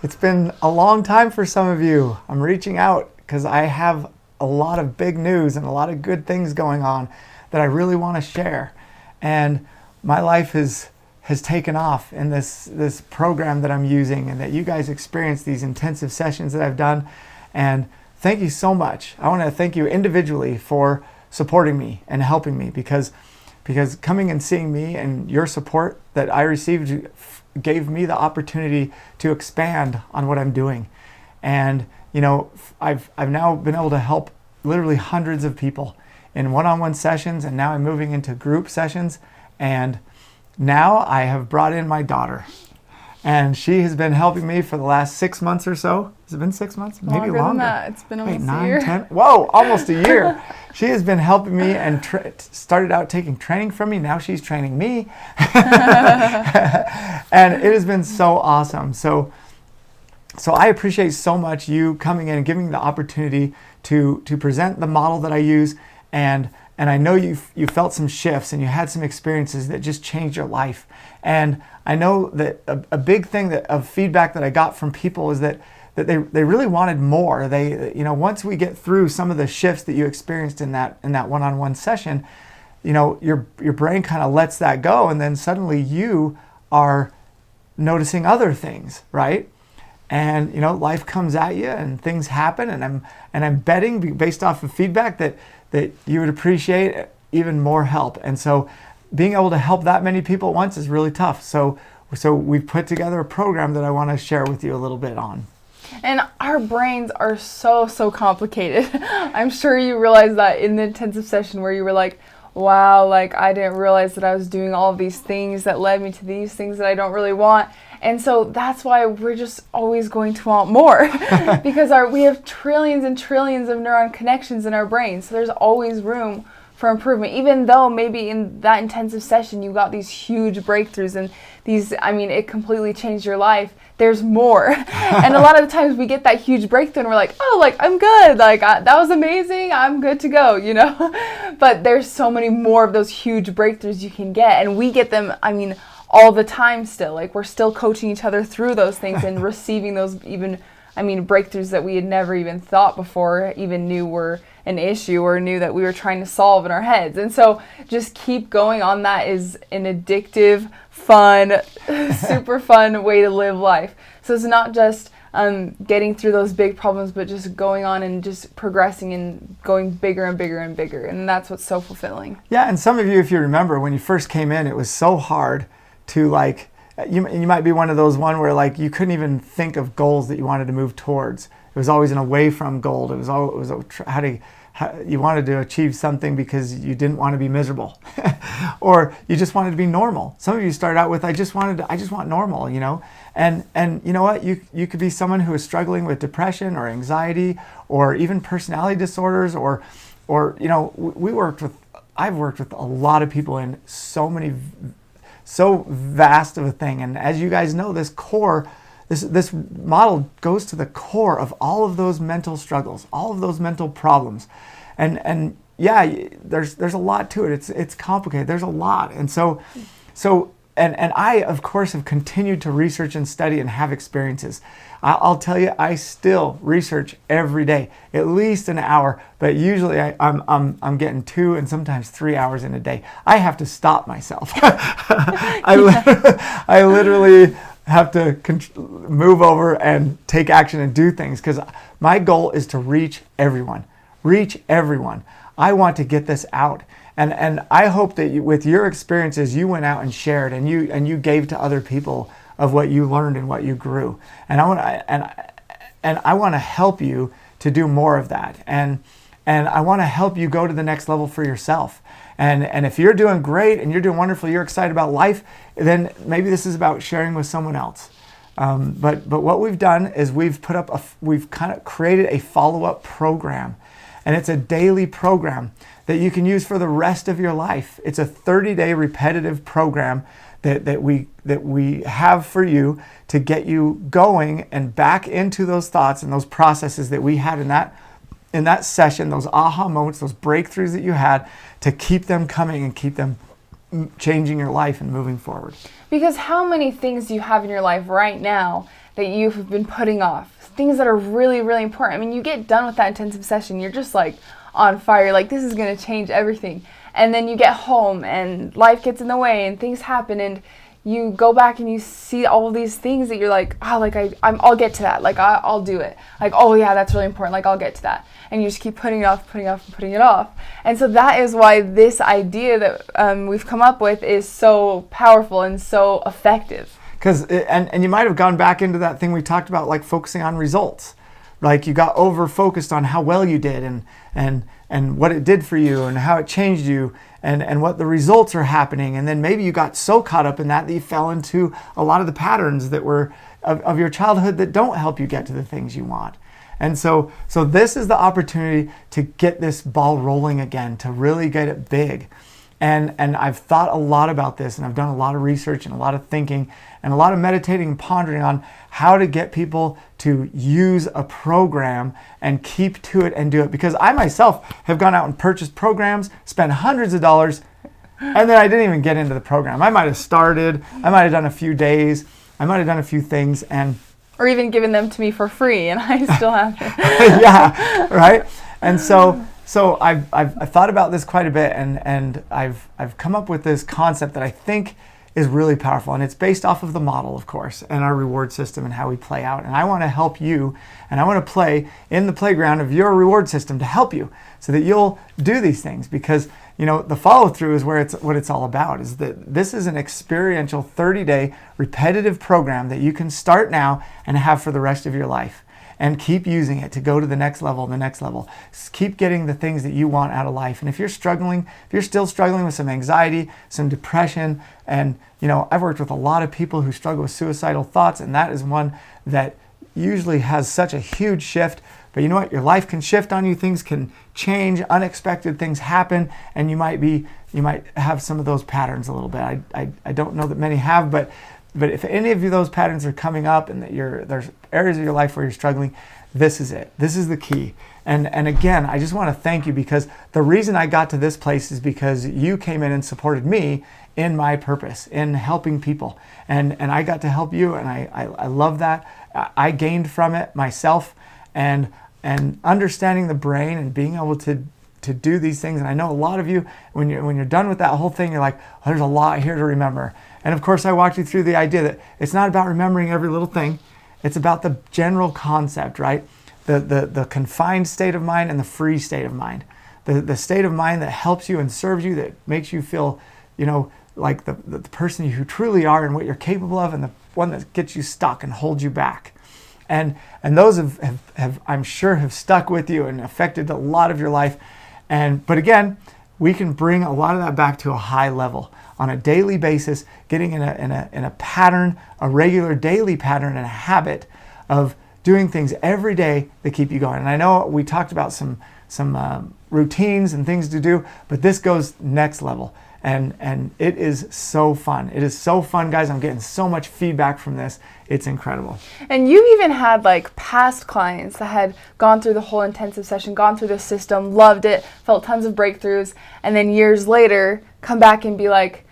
It's been a long time for some of you. I'm reaching out because I have a lot of big news and a lot of good things going on that I really want to share. And my life has taken off in this program that I'm using, and that you guys experience these intensive sessions that I've done. And thank you so much. I want to thank you individually for supporting me and helping me, because coming and seeing me and your support that I received gave me the opportunity to expand on what I'm doing. And I've now been able to help literally hundreds of people in one-on-one sessions, and now I'm moving into group sessions. And now I have brought in my daughter, and she has been helping me for the last 6 months or so. Has it been 6 months? Maybe longer. Than that. It's been almost a year. 10. Whoa, almost a year. She has been helping me and started out taking training from me. Now she's training me. And it has been so awesome. So I appreciate so much you coming in and giving me the opportunity to present the model that I use. And I know you felt some shifts and you had some experiences that just changed your life. And I know that a big thing of feedback that I got from people is that they really wanted more. They once we get through some of the shifts that you experienced in that one-on-one session, your brain kind of lets that go, and then suddenly you are noticing other things, right? And life comes at you and things happen, and I'm betting based off of feedback that you would appreciate even more help. And so being able to help that many people at once is really tough. So we've put together a program that I want to share with you a little bit on. And our brains are so complicated. I'm sure you realized that in the intensive session where you were like, wow, like I didn't realize that I was doing all of these things that led me to these things that I don't really want. And so that's why we're just always going to want more because we have trillions and trillions of neuron connections in our brain. So there's always room for improvement, even though maybe in that intensive session you got these huge breakthroughs and it completely changed your life. There's more. And a lot of the times we get that huge breakthrough and we're like, oh, like I'm good. Like that was amazing. I'm good to go, But there's so many more of those huge breakthroughs you can get. And we get them, all the time still. Like we're still coaching each other through those things and receiving those breakthroughs that we had never even thought before, even knew were an issue or knew that we were trying to solve in our heads. And so just keep going on. That is an addictive, fun, super fun way to live life. So it's not just getting through those big problems, but just going on and just progressing and going bigger and bigger and bigger. And that's what's so fulfilling. Yeah, and some of you, if you remember, when you first came in, it was so hard to you might be one of those where you couldn't even think of goals that you wanted to move towards. It was always an away from goal. It was how you wanted to achieve something because you didn't want to be miserable, or you just wanted to be normal. Some of you started out with I just want normal, and you know what? You could be someone who is struggling with depression or anxiety or even personality disorders, or I've worked with a lot of people in so vast of a thing. And as you guys know, this model goes to the core of all of those mental struggles, all of those mental problems. And yeah, there's a lot to it. It's complicated. There's a lot. And so I, of course, have continued to research and study and have experiences. I'll tell you, I still research every day, at least an hour, but usually I'm getting 2 and sometimes 3 hours in a day. I have to stop myself. I literally have to move over and take action and do things, because my goal is to reach everyone. I want to get this out. And I hope that with your experiences, you went out and shared and you gave to other people of what you learned and what you grew. And I want to help you to do more of that. And I want to help you go to the next level for yourself. And if you're doing great and you're doing wonderful, you're excited about life, then maybe this is about sharing with someone else. But what we've done is we've kind of created a follow-up program. And it's a daily program that you can use for the rest of your life. It's a 30-day repetitive program that we have for you to get you going and back into those thoughts and those processes that we had in that session, those aha moments, those breakthroughs that you had, to keep them coming and keep them changing your life and moving forward. Because how many things do you have in your life right now that you've been putting off? Things that are really, really important. I mean, you get done with that intensive session, you're just like on fire, like this is going to change everything. And then you get home and life gets in the way and things happen, and you go back and you see all these things that you're like, oh, like I'll get to that. Like I'll do it. Like, oh yeah, that's really important. Like I'll get to that. And you just keep putting it off, putting it off, and putting it off. And so that is why this idea that we've come up with is so powerful and so effective. And you might have gone back into that thing we talked about, like focusing on results. Like you got over focused on how well you did and what it did for you and how it changed you and what the results are happening. And then maybe you got so caught up in that you fell into a lot of the patterns that were of your childhood that don't help you get to the things you want. And so this is the opportunity to get this ball rolling again, to really get it big. And I've thought a lot about this, and I've done a lot of research and a lot of thinking and a lot of meditating and pondering on how to get people to use a program and keep to it and do it. Because I myself have gone out and purchased programs, spent hundreds of dollars, and then I didn't even get into the program. I might have started, I might have done a few days, I might have done a few things, or even given them to me for free, and I still haven't. Yeah, right? And so I've thought about this quite a bit, and I've come up with this concept that I think is really powerful, and it's based off of the model, of course, and our reward system and how we play out. And I want to help you, and I want to play in the playground of your reward system to help you so that you'll do these things. Because the follow through is what it's all about. Is that this is an experiential 30-day repetitive program that you can start now and have for the rest of your life. And keep using it to go to the next level and the next level. Keep getting the things that you want out of life. And if you're still struggling with some anxiety, some depression, and I've worked with a lot of people who struggle with suicidal thoughts, and that is one that usually has such a huge shift. But you know what? Your life can shift on you. Things can change. Unexpected things happen, and you might have some of those patterns a little bit. I don't know that many have, but if any of those patterns are coming up and that there's areas of your life where you're struggling, this is it. This is the key. And again, I just want to thank you, because the reason I got to this place is because you came in and supported me in my purpose, in helping people. And I got to help you, and I love that. I gained from it myself, and understanding the brain and being able to do these things. And I know a lot of you, when you're done with that whole thing, you're like, oh, there's a lot here to remember. And of course, I walked you through the idea that it's not about remembering every little thing. It's about the general concept, right? The confined state of mind and the free state of mind. The state of mind that helps you and serves you, that makes you feel, like the person you truly are and what you're capable of, and the one that gets you stuck and holds you back. And those have I'm sure have stuck with you and affected a lot of your life. But again, we can bring a lot of that back to a high level on a daily basis, getting in a pattern, a regular daily pattern and a habit of doing things every day that keep you going. And I know we talked about some routines and things to do, but this goes next level. And it is so fun. It is so fun, guys. I'm getting so much feedback from this. It's incredible. And you even had like past clients that had gone through the whole intensive session, gone through the system, loved it, felt tons of breakthroughs, and then years later come back and be like,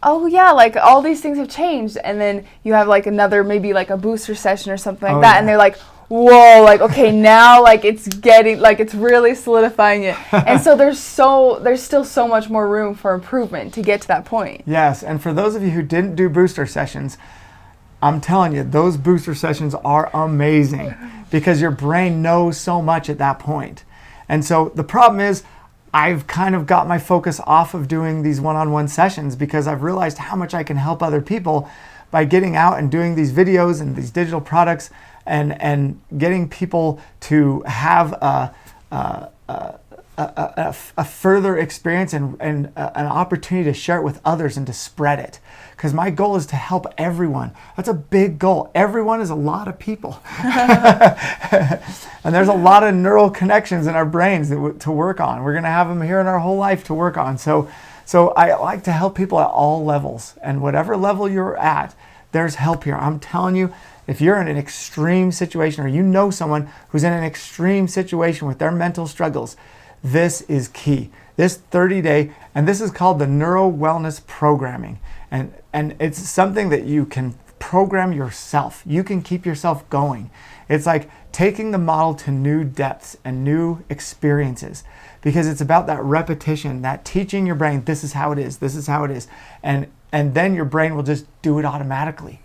oh yeah, like all these things have changed. And then you have like another, maybe like a booster session or something like that. Yeah. And they're like, whoa, like, okay, now like it's getting, like it's really solidifying it. And so there's still so much more room for improvement to get to that point. Yes. And for those of you who didn't do booster sessions, I'm telling you, those booster sessions are amazing because your brain knows so much at that point. And so the problem is, I've kind of got my focus off of doing these one-on-one sessions because I've realized how much I can help other people by getting out and doing these videos and these digital products and getting people to have a further experience and an opportunity to share it with others and to spread it. Because my goal is to help everyone. That's a big goal. Everyone is a lot of people. And there's a lot of neural connections in our brains to work on. We're going to have them here in our whole life to work on. So I like to help people at all levels. And whatever level you're at, there's help here. I'm telling you, if you're in an extreme situation or you know someone who's in an extreme situation with their mental struggles, this is key. this 30-day, and this is called the Neuro Wellness Programming. And it's something that you can program yourself. You can keep yourself going. It's like taking the model to new depths and new experiences, because it's about that repetition, that teaching your brain, this is how it is, this is how it is. And then your brain will just do it automatically.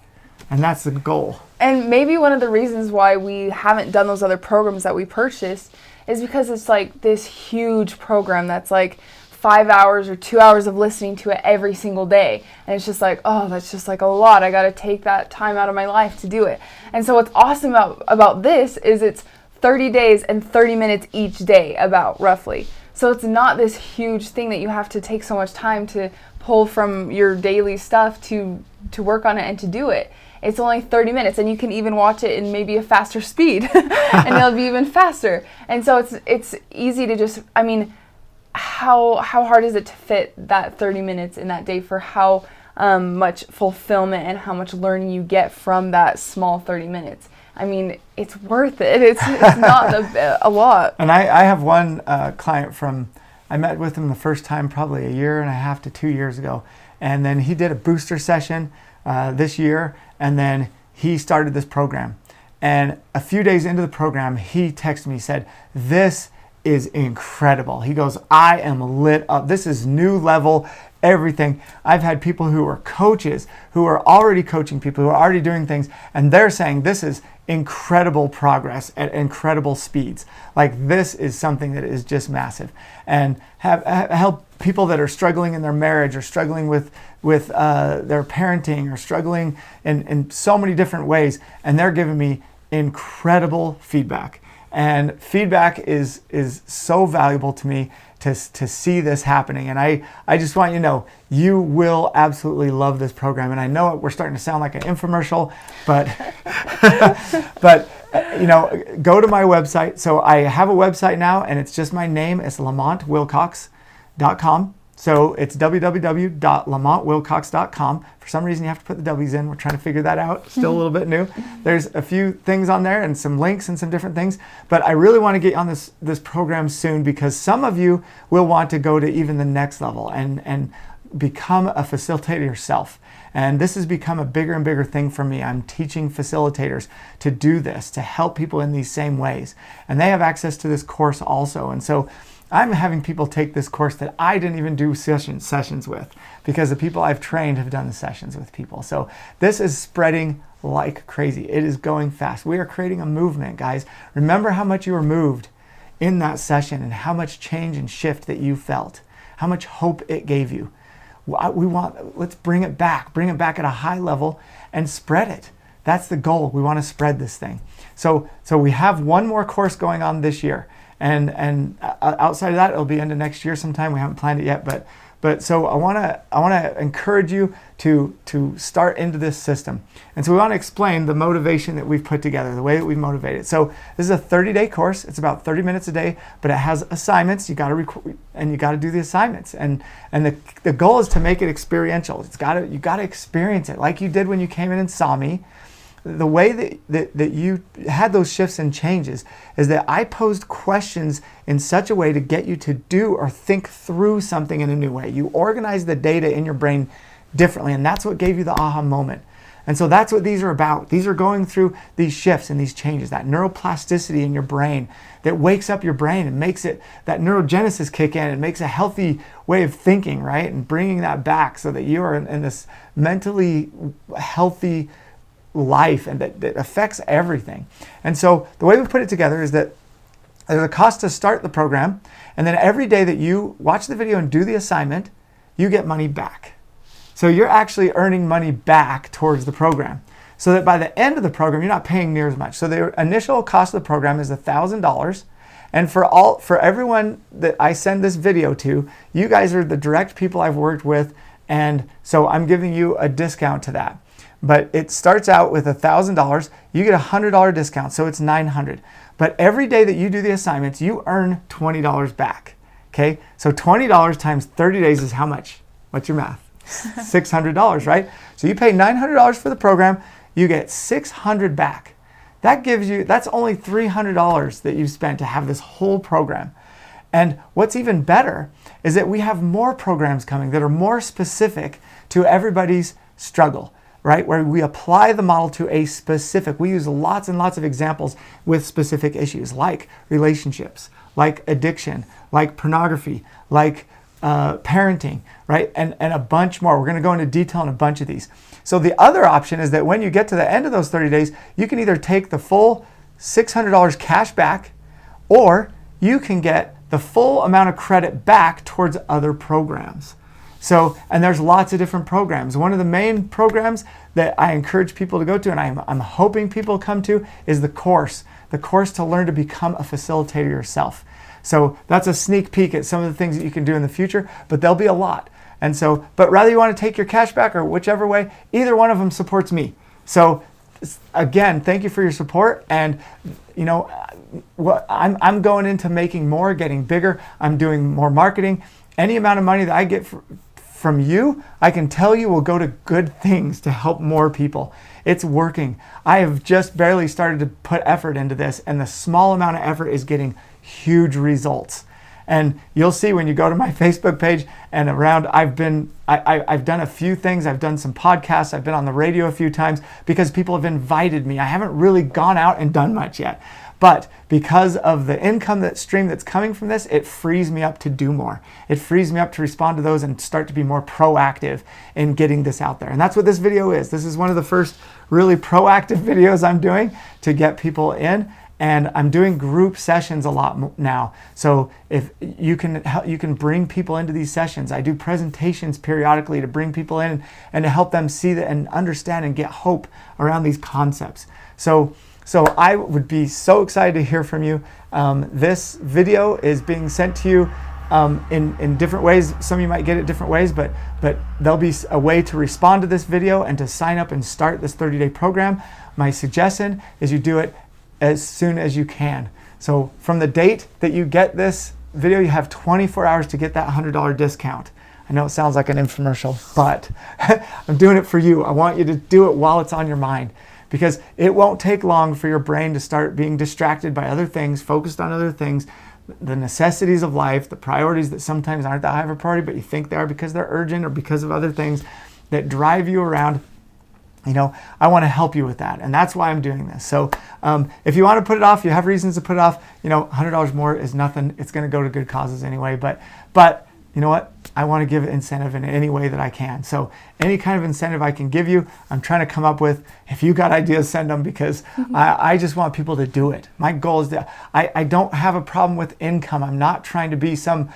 And that's the goal. And maybe one of the reasons why we haven't done those other programs that we purchased is because it's like this huge program that's like 5 hours or 2 hours of listening to it every single day. And it's just like, oh, that's just like a lot. I got to take that time out of my life to do it. And so what's awesome about this is it's 30 days and 30 minutes each day, about roughly. So it's not this huge thing that you have to take so much time to pull from your daily stuff to work on it and to do it. It's only 30 minutes, and you can even watch it in maybe a faster speed, and it'll be even faster. And so it's easy to just, I mean, how hard is it to fit that 30 minutes in that day for how much fulfillment and how much learning you get from that small 30 minutes? I mean, it's worth it. It's not a lot. And I have one client I met with him the first time probably 1.5 to 2 years ago. And then he did a booster session this year, and then he started this program. And a few days into the program, he texted me, said, "This is incredible." He goes, "I am lit up. This is new level everything." I've had people who are coaches who are already coaching people who are already doing things, and they're saying this is incredible progress at incredible speeds. Like, this is something that is just massive. And have help people that are struggling in their marriage, or struggling with their parenting, or struggling in so many different ways, and they're giving me incredible feedback. And feedback is so valuable to me to see this happening. And I just want you to know, you will absolutely love this program. And I know we're starting to sound like an infomercial, but but go to my website. So I have a website now, and it's just my name. It's lamontwilcox.com. So it's www.lamontwilcox.com. For some reason, you have to put the W's in. We're trying to figure that out. Still a little bit new. There's a few things on there and some links and some different things. But I really want to get you on this program soon, because some of you will want to go to even the next level and become a facilitator yourself. And this has become a bigger and bigger thing for me. I'm teaching facilitators to do this, to help people in these same ways. And they have access to this course also. And so I'm having people take this course that I didn't even do sessions with, because the people I've trained have done the sessions with people. So this is spreading like crazy. It is going fast. We are creating a movement, guys. Remember how much you were moved in that session, and how much change and shift that you felt, how much hope it gave you. Let's bring it back at a high level and spread it. That's the goal. We want to spread this thing. So we have one more course going on this year. And outside of that, it'll be into next year sometime. We haven't planned it yet, but so I want to encourage you to start into this system. And so we want to explain the motivation that we've put together, the way that we've motivated. So this is a 30-day course. It's about 30 minutes a day, but it has assignments. You got to record, and you got to do the assignments. And the goal is to make it experiential. You got to experience it like you did when you came in and saw me. The way that you had those shifts and changes is that I posed questions in such a way to get you to do or think through something in a new way. You organize the data in your brain differently, and that's what gave you the aha moment. And so that's what these are about. These are going through these shifts and these changes, that neuroplasticity in your brain that wakes up your brain and makes it, that neurogenesis kick in and makes a healthy way of thinking, right? And bringing that back so that you are in this mentally healthy life, and that affects everything. And so the way we put it together is that there's a cost to start the program, and then every day that you watch the video and do the assignment, you get money back. So you're actually earning money back towards the program, so that by the end of the program, you're not paying near as much. So the initial cost of the program is $1,000. And for everyone that I send this video to, you guys are the direct people I've worked with, and so I'm giving you a discount to that. But it starts out with $1,000. You get a $100 discount, so it's $900. But every day that you do the assignments, you earn $20 back. Okay, so $20 times 30 days is how much? What's your math? $600, right? So you pay $900 for the program, you get $600 back. That's only $300 that you've spent to have this whole program. And what's even better is that we have more programs coming that are more specific to everybody's struggle, right? Where we apply the model to a specific, we use lots and lots of examples with specific issues like relationships, like addiction, like pornography, like parenting, right? And a bunch more. We're going to go into detail on a bunch of these. So the other option is that when you get to the end of those 30 days, you can either take the full $600 cash back, or you can get the full amount of credit back towards other programs. So, and there's lots of different programs. One of the main programs that I encourage people to go to, and I'm hoping people come to, is the course to learn to become a facilitator yourself. So that's a sneak peek at some of the things that you can do in the future, but there'll be a lot. And so, but rather you want to take your cash back or whichever way, either one of them supports me. So again, thank you for your support. And you know, I'm going into making more, getting bigger. I'm doing more marketing. Any amount of money that I get from you, I can tell you will go to good things to help more people. It's working. I have just barely started to put effort into this, and the small amount of effort is getting huge results. And you'll see when you go to my Facebook page and around, I've done a few things. I've done some podcasts. I've been on the radio a few times because people have invited me. I haven't really gone out and done much yet. But because of the income stream that's coming from this, it frees me up to do more. It frees me up to respond to those and start to be more proactive in getting this out there. And that's what this video is. This is one of the first really proactive videos I'm doing to get people in. And I'm doing group sessions a lot now. So if you can bring people into these sessions. I do presentations periodically to bring people in and to help them see that and understand and get hope around these concepts. So I would be so excited to hear from you. This video is being sent to you in different ways. Some of you might get it different ways, but there'll be a way to respond to this video and to sign up and start this 30-day program. My suggestion is you do it as soon as you can. So from the date that you get this video, you have 24 hours to get that $100 discount. I know it sounds like an infomercial, but I'm doing it for you. I want you to do it while it's on your mind, because it won't take long for your brain to start being distracted by other things, focused on other things, the necessities of life, the priorities that sometimes aren't that high of a priority, but you think they are because they're urgent or because of other things that drive you around. You know, I want to help you with that. And that's why I'm doing this. So if you want to put it off, you have reasons to put it off, you know, $100 more is nothing. It's going to go to good causes anyway. But you know what? I want to give incentive in any way that I can. So any kind of incentive I can give you, I'm trying to come up with. If you got ideas, send them, because I just want people to do it. My goal is that I don't have a problem with income. I'm not trying to be some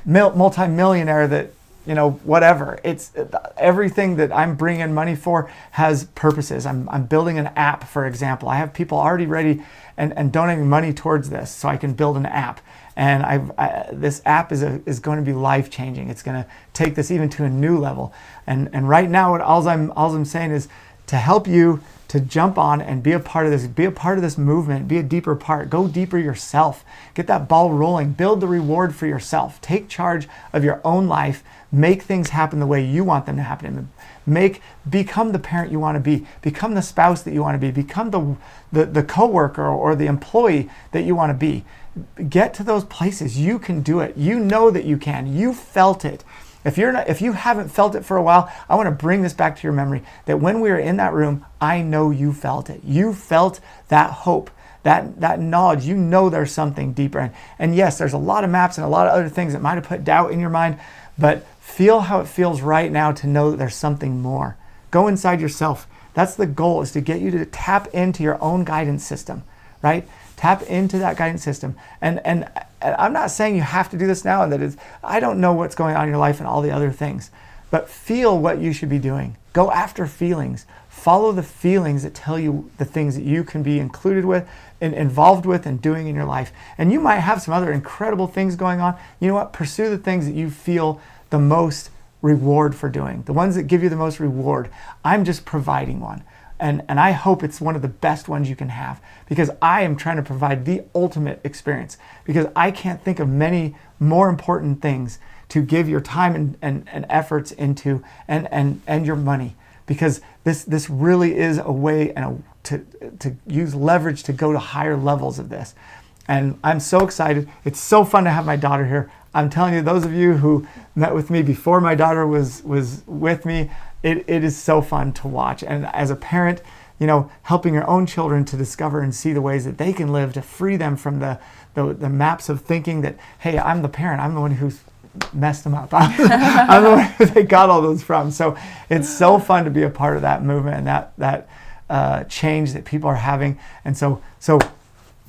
multi-millionaire that, you know, whatever. It's everything that I'm bringing money for has purposes. I'm building an app, for example. I have people already ready and donating money towards this, so I can build an app. And this app is going to be life-changing. It's going to take this even to a new level. And right now, what all I'm saying is to help you to jump on and be a part of this movement, be a deeper part, go deeper yourself, get that ball rolling, build the reward for yourself, take charge of your own life, make things happen the way you want them to happen, become the parent you want to be, become the spouse that you want to be, become the coworker or the employee that you want to be. Get to those places. You can do it. You know that you can. You felt it. If you haven't felt it for a while, I want to bring this back to your memory, that when we were in that room, I know you felt it. You felt that hope, that knowledge. You know there's something deeper. And yes, there's a lot of maps and a lot of other things that might have put doubt in your mind, but feel how it feels right now to know that there's something more. Go inside yourself. That's the goal, is to get you to tap into your own guidance system, right? Tap into that guidance system. And I'm not saying you have to do this now, and that is, I don't know what's going on in your life and all the other things, but feel what you should be doing. Go after feelings. Follow the feelings that tell you the things that you can be included with and involved with and doing in your life. And you might have some other incredible things going on. You know what? Pursue the things that you feel the most reward for doing, the ones that give you the most reward. I'm just providing one. And I hope it's one of the best ones you can have, because I am trying to provide the ultimate experience, because I can't think of many more important things to give your time and efforts into and your money, because this really is a way to use leverage to go to higher levels of this. And I'm so excited. It's so fun to have my daughter here. I'm telling you, those of you who met with me before my daughter was with me, it is so fun to watch. And as a parent, you know, helping your own children to discover and see the ways that they can live, to free them from the maps of thinking that, hey, I'm the parent, I'm the one who's messed them up. I'm the one who they got all those from. So it's so fun to be a part of that movement and that change that people are having. And so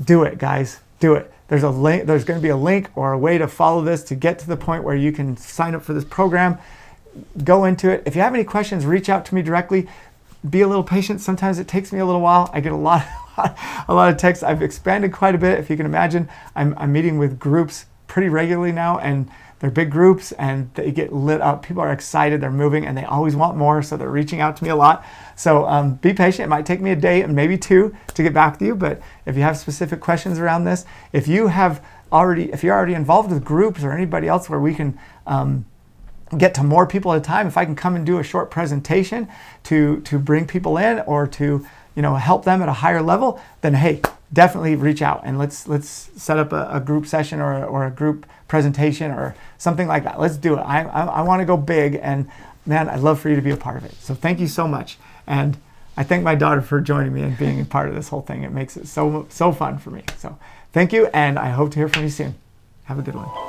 do it, guys, do it. There's a link. There's going to be a link or a way to follow this to get to the point where you can sign up for this program. Go into it. If you have any questions, reach out to me directly. Be a little patient. Sometimes it takes me a little while. I get a lot of texts. I've expanded quite a bit. If you can imagine, I'm meeting with groups pretty regularly now, and they're big groups and they get lit up. People are excited, they're moving, and they always want more, so they're reaching out to me a lot. So be patient. It might take me a day and maybe two to get back with you, but if you have specific questions around this, if you're already involved with groups or anybody else where we can get to more people at a time, if I can come and do a short presentation to bring people in or to help them at a higher level, then hey, definitely reach out and let's set up a group session or a group presentation or something like that. Let's do it. I want to go big, and man, I'd love for you to be a part of it. So thank you so much. And I thank my daughter for joining me and being a part of this whole thing. It makes it so fun for me. So thank you, and I hope to hear from you soon. Have a good one.